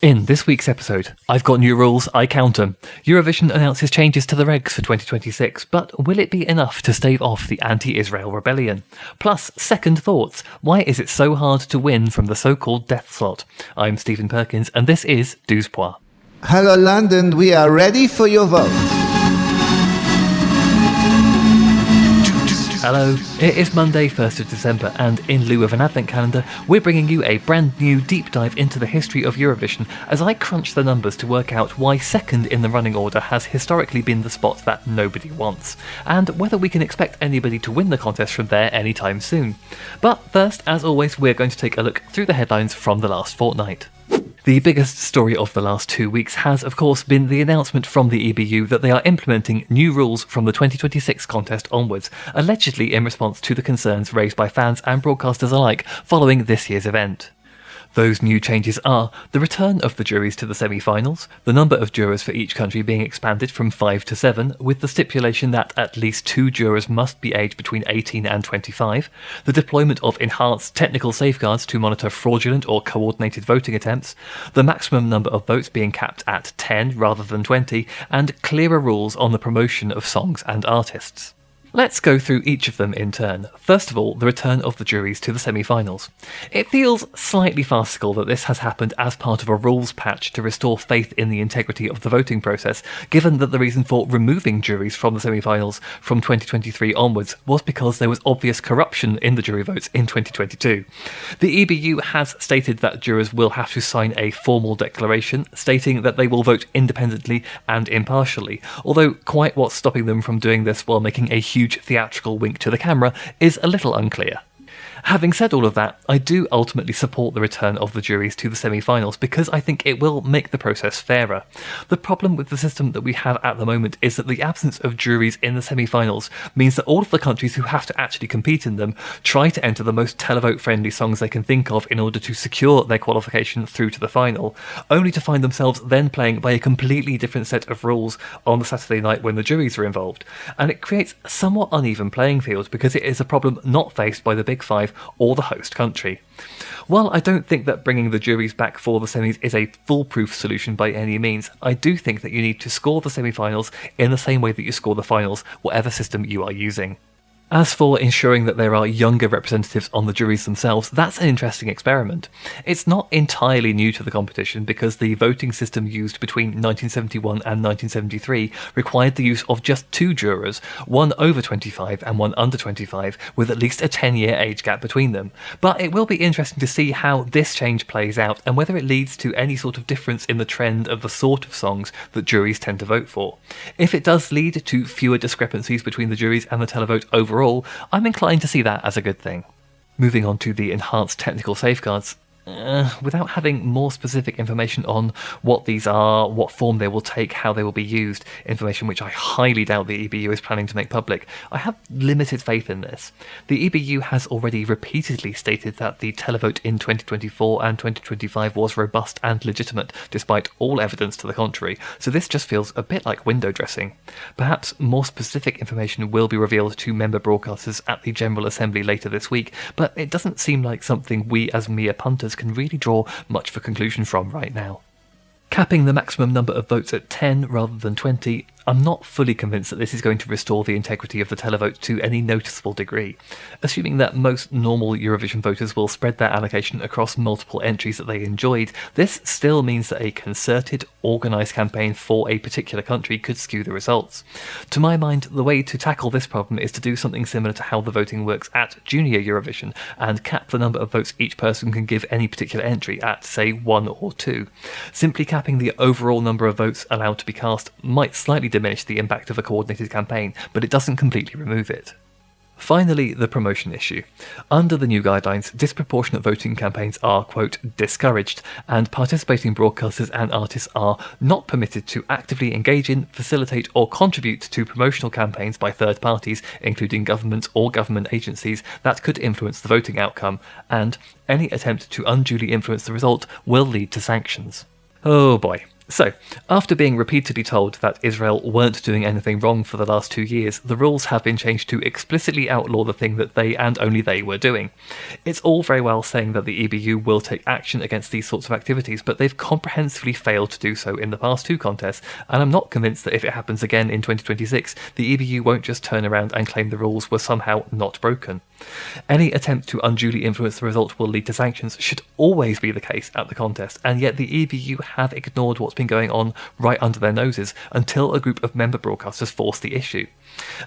In this week's episode, I've got new rules, I count them. Eurovision announces changes to the regs for 2026, but will it be enough to stave off the anti-Israel rebellion? Plus, second thoughts. Why is it so hard to win from the so-called death slot? I'm Stephen Perkins, and this is Douze Pois. Hello London, we are ready for your vote. Hello, it is Monday 1st of December, and in lieu of an advent calendar, we're bringing you a brand new deep dive into the history of Eurovision as I crunch the numbers to work out why second in the running order has historically been the spot that nobody wants, and whether we can expect anybody to win the contest from there anytime soon. But first, as always, we're going to take a look through the headlines from the last fortnight. The biggest story of the last 2 weeks has, of course, been the announcement from the EBU that they are implementing new rules from the 2026 contest onwards, allegedly in response to the concerns raised by fans and broadcasters alike following this year's event. Those new changes are the return of the juries to the semi-finals, the number of jurors for each country being expanded from 5 to 7, with the stipulation that at least 2 jurors must be aged between 18 and 25, the deployment of enhanced technical safeguards to monitor fraudulent or coordinated voting attempts, the maximum number of votes being capped at 10 rather than 20, and clearer rules on the promotion of songs and artists. Let's go through each of them in turn. First of all, the return of the juries to the semi-finals. It feels slightly farcical that this has happened as part of a rules patch to restore faith in the integrity of the voting process, given that the reason for removing juries from the semi-finals from 2023 onwards was because there was obvious corruption in the jury votes in 2022. The EBU has stated that jurors will have to sign a formal declaration stating that they will vote independently and impartially, although quite what's stopping them from doing this while making a huge theatrical wink to the camera is a little unclear. Having said all of that, I do ultimately support the return of the juries to the semi-finals because I think it will make the process fairer. The problem with the system that we have at the moment is that the absence of juries in the semi-finals means that all of the countries who have to actually compete in them try to enter the most televote-friendly songs they can think of in order to secure their qualification through to the final, only to find themselves then playing by a completely different set of rules on the Saturday night when the juries are involved. And it creates a somewhat uneven playing field because it is a problem not faced by the Big Five or the host country. While I don't think that bringing the juries back for the semis is a foolproof solution by any means, I do think that you need to score the semi-finals in the same way that you score the finals, whatever system you are using. As for ensuring that there are younger representatives on the juries themselves, that's an interesting experiment. It's not entirely new to the competition because the voting system used between 1971 and 1973 required the use of just 2 jurors, one over 25 and one under 25, with at least a 10-year age gap between them. But it will be interesting to see how this change plays out and whether it leads to any sort of difference in the trend of the sort of songs that juries tend to vote for. If it does lead to fewer discrepancies between the juries and the televote overall, I'm inclined to see that as a good thing. Moving on to the enhanced technical safeguards. Without having more specific information on what these are, what form they will take, how they will be used, information which I highly doubt the EBU is planning to make public, I have limited faith in this. The EBU has already repeatedly stated that the televote in 2024 and 2025 was robust and legitimate, despite all evidence to the contrary, so this just feels a bit like window dressing. Perhaps more specific information will be revealed to member broadcasters at the General Assembly later this week, but it doesn't seem like something we as mere punters can really draw much of a conclusion from right now. Capping the maximum number of votes at 10 rather than 20, I'm not fully convinced that this is going to restore the integrity of the televote to any noticeable degree. Assuming that most normal Eurovision voters will spread their allocation across multiple entries that they enjoyed, this still means that a concerted, organised campaign for a particular country could skew the results. To my mind, the way to tackle this problem is to do something similar to how the voting works at Junior Eurovision and cap the number of votes each person can give any particular entry at, say, 1 or 2. Simply capping the overall number of votes allowed to be cast might slightly diminish the impact of a coordinated campaign, but it doesn't completely remove it. Finally, the promotion issue. Under the new guidelines, disproportionate voting campaigns are, quote, discouraged, and participating broadcasters and artists are not permitted to actively engage in, facilitate, or contribute to promotional campaigns by third parties, including governments or government agencies, that could influence the voting outcome, and any attempt to unduly influence the result will lead to sanctions. Oh boy. So, after being repeatedly told that Israel weren't doing anything wrong for the last 2 years, the rules have been changed to explicitly outlaw the thing that they and only they were doing. It's all very well saying that the EBU will take action against these sorts of activities, but they've comprehensively failed to do so in the past 2 contests, and I'm not convinced that if it happens again in 2026, the EBU won't just turn around and claim the rules were somehow not broken. Any attempt to unduly influence the result will lead to sanctions should always be the case at the contest, and yet the EBU have ignored what's been going on right under their noses until a group of member broadcasters forced the issue.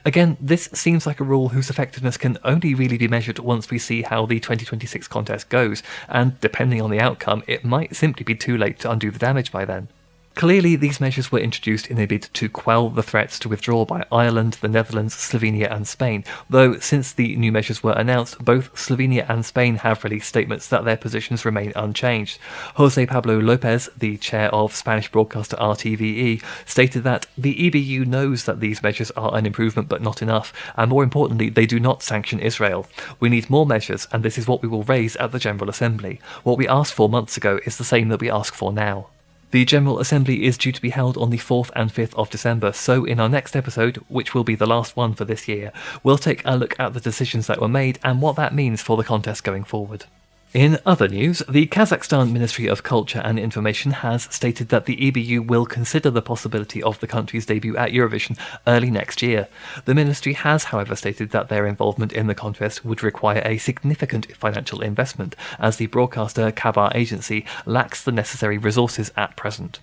Again, this seems like a rule whose effectiveness can only really be measured once we see how the 2026 contest goes, and depending on the outcome, it might simply be too late to undo the damage by then. Clearly, these measures were introduced in a bid to quell the threats to withdraw by Ireland, the Netherlands, Slovenia and Spain, though since the new measures were announced, both Slovenia and Spain have released statements that their positions remain unchanged. José Pablo López, the chair of Spanish broadcaster RTVE, stated that the EBU knows that these measures are an improvement but not enough, and more importantly, they do not sanction Israel. We need more measures, and this is what we will raise at the General Assembly. What we asked for months ago is the same that we ask for now. The General Assembly is due to be held on the 4th and 5th of December, so in our next episode, which will be the last one for this year, we'll take a look at the decisions that were made and what that means for the contest going forward. In other news, the Kazakhstan Ministry of Culture and Information has stated that the EBU will consider the possibility of the country's debut at Eurovision early next year. The ministry has, however, stated that their involvement in the contest would require a significant financial investment, as the broadcaster Kabar agency lacks the necessary resources at present.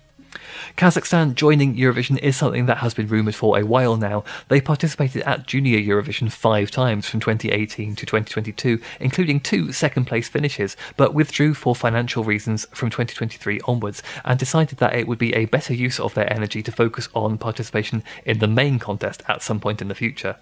Kazakhstan joining Eurovision is something that has been rumoured for a while now. They participated at Junior Eurovision 5 times from 2018 to 2022, including 2 second-place finishes, but withdrew for financial reasons from 2023 onwards, and decided that it would be a better use of their energy to focus on participation in the main contest at some point in the future.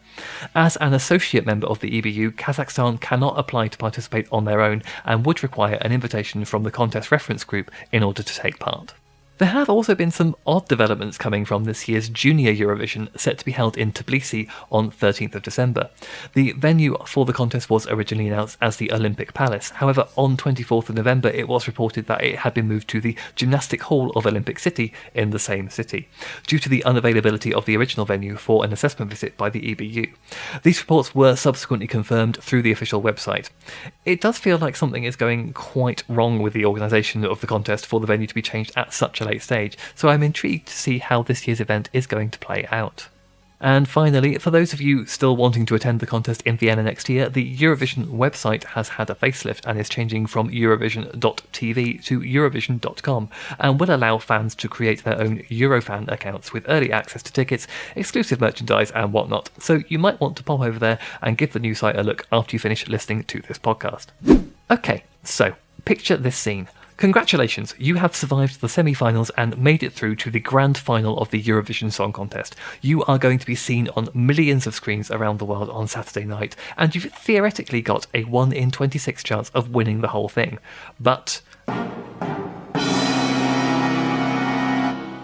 As an associate member of the EBU, Kazakhstan cannot apply to participate on their own, and would require an invitation from the contest reference group in order to take part. There have also been some odd developments coming from this year's Junior Eurovision, set to be held in Tbilisi on 13th of December. The venue for the contest was originally announced as the Olympic Palace. However, on 24th of November it was reported that it had been moved to the Gymnastic Hall of Olympic City in the same city, due to the unavailability of the original venue for an assessment visit by the EBU. These reports were subsequently confirmed through the official website. It does feel like something is going quite wrong with the organisation of the contest for the venue to be changed at such a late stage, so I'm intrigued to see how this year's event is going to play out. And finally, for those of you still wanting to attend the contest in Vienna next year, the Eurovision website has had a facelift and is changing from Eurovision.tv to Eurovision.com, and will allow fans to create their own Eurofan accounts with early access to tickets, exclusive merchandise and whatnot, so you might want to pop over there and give the new site a look after you finish listening to this podcast. Okay, so picture this scene. Congratulations, you have survived the semi-finals and made it through to the grand final of the Eurovision Song Contest. You are going to be seen on millions of screens around the world on Saturday night, and you've theoretically got a 1 in 26 chance of winning the whole thing. But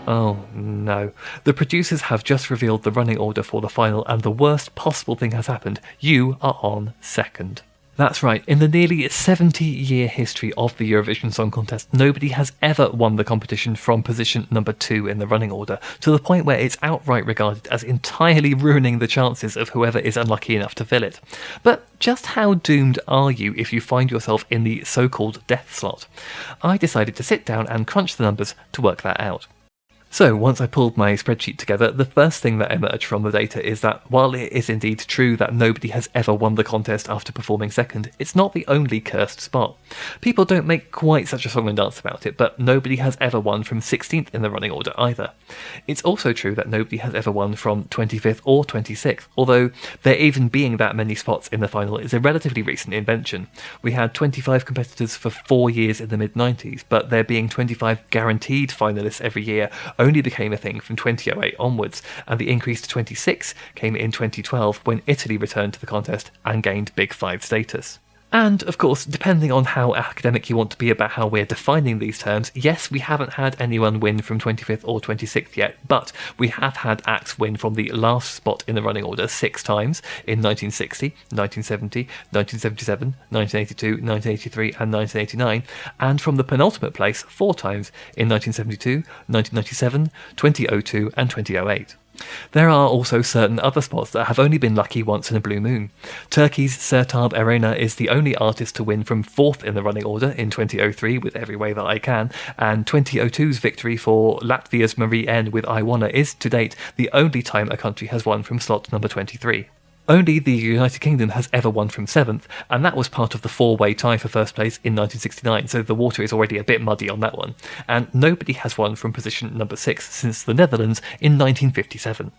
oh no. The producers have just revealed the running order for the final, and the worst possible thing has happened. You are on second. That's right, in the nearly 70-year history of the Eurovision Song Contest, nobody has ever won the competition from position number 2 in the running order, to the point where it's outright regarded as entirely ruining the chances of whoever is unlucky enough to fill it. But just how doomed are you if you find yourself in the so-called death slot? I decided to sit down and crunch the numbers to work that out. So, once I pulled my spreadsheet together, the first thing that emerged from the data is that while it is indeed true that nobody has ever won the contest after performing second, it's not the only cursed spot. People don't make quite such a song and dance about it, but nobody has ever won from 16th in the running order either. It's also true that nobody has ever won from 25th or 26th, although there even being that many spots in the final is a relatively recent invention. We had 25 competitors for 4 years in the mid-90s, but there being 25 guaranteed finalists every year only became a thing from 2008 onwards, and the increase to 26 came in 2012 when Italy returned to the contest and gained Big Five status. And, of course, depending on how academic you want to be about how we're defining these terms, yes, we haven't had anyone win from 25th or 26th yet, but we have had acts win from the last spot in the running order 6 times in 1960, 1970, 1977, 1982, 1983 and 1989, and from the penultimate place 4 times in 1972, 1997, 2002 and 2008. There are also certain other spots that have only been lucky once in a blue moon. Turkey's Sertab Erener is the only artist to win from 4th in the running order in 2003 with Every Way That I Can, and 2002's victory for Latvia's Marie N with I Wanna is, to date, the only time a country has won from slot number 23. Only the United Kingdom has ever won from 7th, and that was part of the 4-way tie for first place in 1969, so the water is already a bit muddy on that one. And nobody has won from position number 6 since the Netherlands in 1957.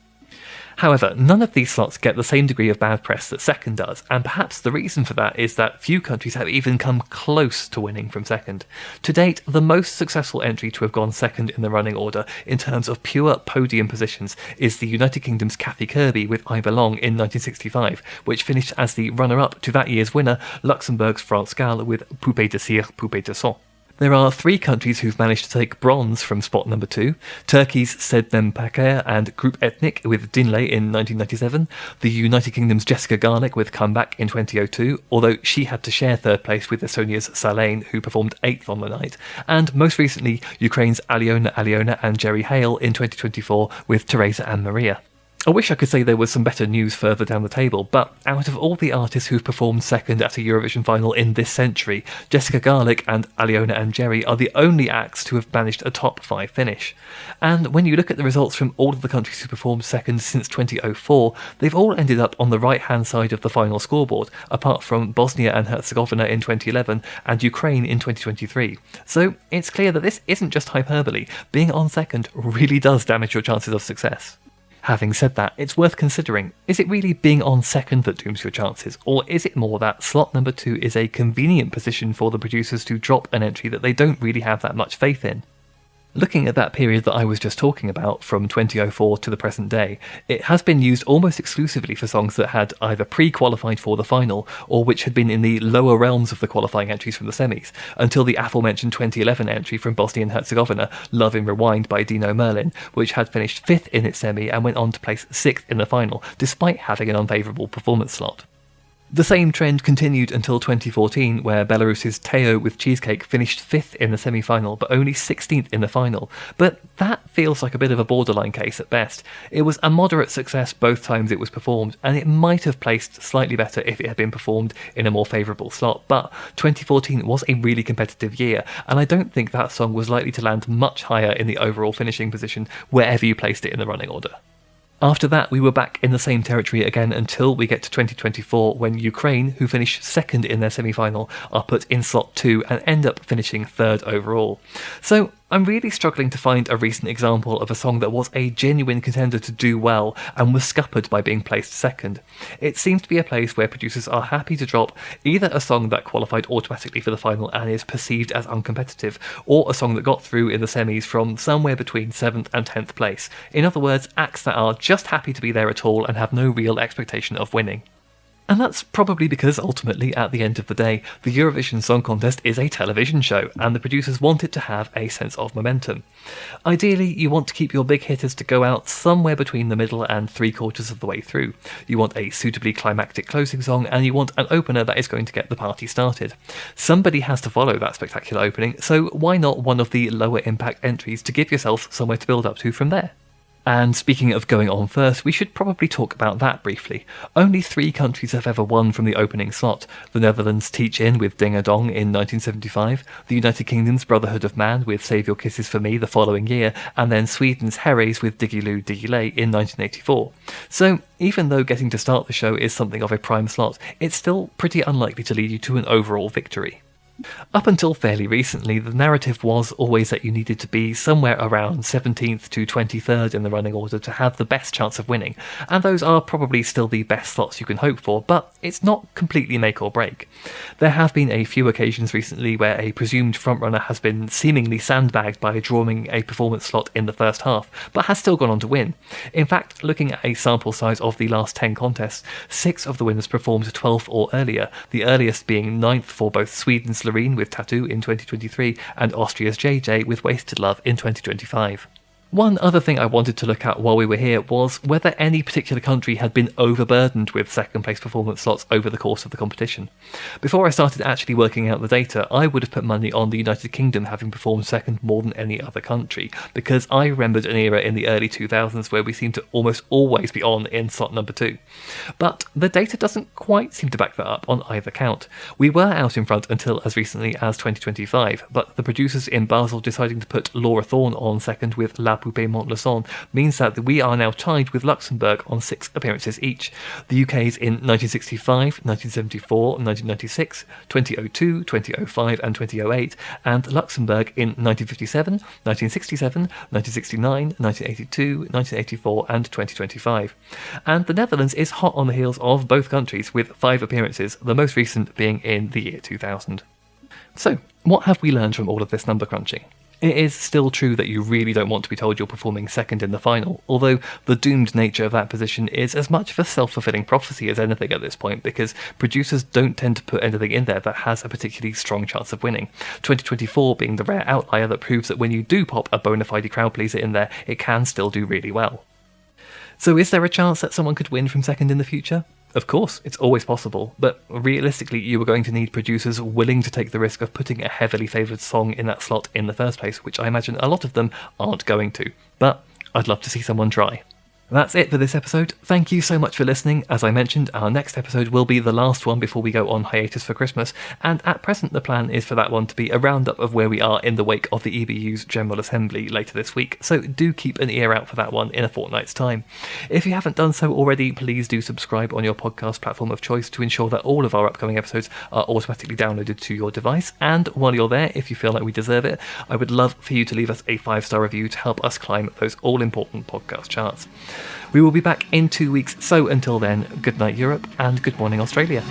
However, none of these slots get the same degree of bad press that 2nd does, and perhaps the reason for that is that few countries have even come close to winning from 2nd. To date, the most successful entry to have gone 2nd in the running order in terms of pure podium positions is the United Kingdom's Kathy Kirby with I Belong in 1965, which finished as the runner-up to that year's winner, Luxembourg's France Gall with Poupée de cire, Poupée de sang. There are 3 countries who've managed to take bronze from spot number 2, Turkey's Sednem Paker and Group Ethnic with Dinley in 1997, the United Kingdom's Jessica Garlick with Comeback in 2002, although she had to share 3rd place with Estonia's Salane, who performed 8th on the night, and most recently Ukraine's Aliona and Jerry Hale in 2024 with Teresa and Maria. I wish I could say there was some better news further down the table, but out of all the artists who've performed 2nd at a Eurovision final in this century, Jessica Garlick and Aliona and Jerry are the only acts to have managed a top 5 finish. And when you look at the results from all of the countries who performed 2nd since 2004, they've all ended up on the right-hand side of the final scoreboard, apart from Bosnia and Herzegovina in 2011 and Ukraine in 2023. So it's clear that this isn't just hyperbole. Being on 2nd really does damage your chances of success. Having said that, it's worth considering, is it really being on 2nd that dooms your chances, or is it more that slot number 2 is a convenient position for the producers to drop an entry that they don't really have that much faith in? Looking at that period that I was just talking about, from 2004 to the present day, it has been used almost exclusively for songs that had either pre-qualified for the final, or which had been in the lower realms of the qualifying entries from the semis, until the aforementioned 2011 entry from Bosnia and Herzegovina, Love in Rewind by Dino Merlin, which had finished 5th in its semi and went on to place 6th in the final, despite having an unfavourable performance slot. The same trend continued until 2014, where Belarus's Teo with Cheesecake finished 5th in the semi-final, but only 16th in the final. But that feels like a bit of a borderline case at best. It was a moderate success both times it was performed, and it might have placed slightly better if it had been performed in a more favourable slot, but 2014 was a really competitive year, and I don't think that song was likely to land much higher in the overall finishing position wherever you placed it in the running order. After that, we were back in the same territory again until we get to 2024, when Ukraine, who finished 2nd in their semi-final, are put in slot 2 and end up finishing 3rd overall. So I'm really struggling to find a recent example of a song that was a genuine contender to do well and was scuppered by being placed 2nd. It seems to be a place where producers are happy to drop either a song that qualified automatically for the final and is perceived as uncompetitive, or a song that got through in the semis from somewhere between 7th and 10th place. In other words, acts that are just happy to be there at all and have no real expectation of winning. And that's probably because ultimately, at the end of the day, the Eurovision Song Contest is a television show, and the producers want it to have a sense of momentum. Ideally, you want to keep your big hitters to go out somewhere between the middle and 3/4 of the way through. You want a suitably climactic closing song, and you want an opener that is going to get the party started. Somebody has to follow that spectacular opening, so why not one of the lower impact entries to give yourself somewhere to build up to from there? And speaking of going on first, we should probably talk about that briefly. Only 3 countries have ever won from the opening slot. The Netherlands' Teach In with Ding a Dong in 1975, the United Kingdom's Brotherhood of Man with Save Your Kisses for Me the following year, and then Sweden's Herreys with Diggy Loo Diggy Lay in 1984. So even though getting to start the show is something of a prime slot, it's still pretty unlikely to lead you to an overall victory. Up until fairly recently, the narrative was always that you needed to be somewhere around 17th to 23rd in the running order to have the best chance of winning, and those are probably still the best slots you can hope for, but it's not completely make or break. There have been a few occasions recently where a presumed frontrunner has been seemingly sandbagged by drawing a performance slot in the first half, but has still gone on to win. In fact, looking at a sample size of the last 10 contests, 6 of the winners performed 12th or earlier, the earliest being 9th for both Sweden's Loreen with Tattoo in 2023 and Austria's JJ with Wasted Love in 2025. One other thing I wanted to look at while we were here was whether any particular country had been overburdened with second place performance slots over the course of the competition. Before I started actually working out the data, I would have put money on the United Kingdom having performed second more than any other country, because I remembered an era in the early 2000s where we seemed to almost always be on in slot number 2. But the data doesn't quite seem to back that up on either count. We were out in front until as recently as 2025, but the producers in Basel deciding to put Laura Thorne on second with La Poupée Montluçon means that we are now tied with Luxembourg on 6 appearances each. The UK's in 1965, 1974, 1996, 2002, 2005 and 2008, and Luxembourg in 1957, 1967, 1969, 1982, 1984 and 2025. And the Netherlands is hot on the heels of both countries with 5 appearances, the most recent being in the year 2000. So, what have we learned from all of this number crunching? It is still true that you really don't want to be told you're performing second in the final, although the doomed nature of that position is as much of a self-fulfilling prophecy as anything at this point, because producers don't tend to put anything in there that has a particularly strong chance of winning. 2024 being the rare outlier that proves that when you do pop a bona fide crowd pleaser in there, it can still do really well. So is there a chance that someone could win from second in the future? Of course, it's always possible, but realistically you are going to need producers willing to take the risk of putting a heavily favoured song in that slot in the first place, which I imagine a lot of them aren't going to. But I'd love to see someone try. That's it for this episode. Thank you so much for listening. As I mentioned, our next episode will be the last one before we go on hiatus for Christmas, and at present the plan is for that one to be a roundup of where we are in the wake of the EBU's General Assembly later this week, so do keep an ear out for that one in a fortnight's time. If you haven't done so already, please do subscribe on your podcast platform of choice to ensure that all of our upcoming episodes are automatically downloaded to your device, and while you're there, if you feel like we deserve it, I would love for you to leave us a 5-star review to help us climb those all-important podcast charts. We will be back in 2 weeks, so until then, good night Europe and good morning Australia.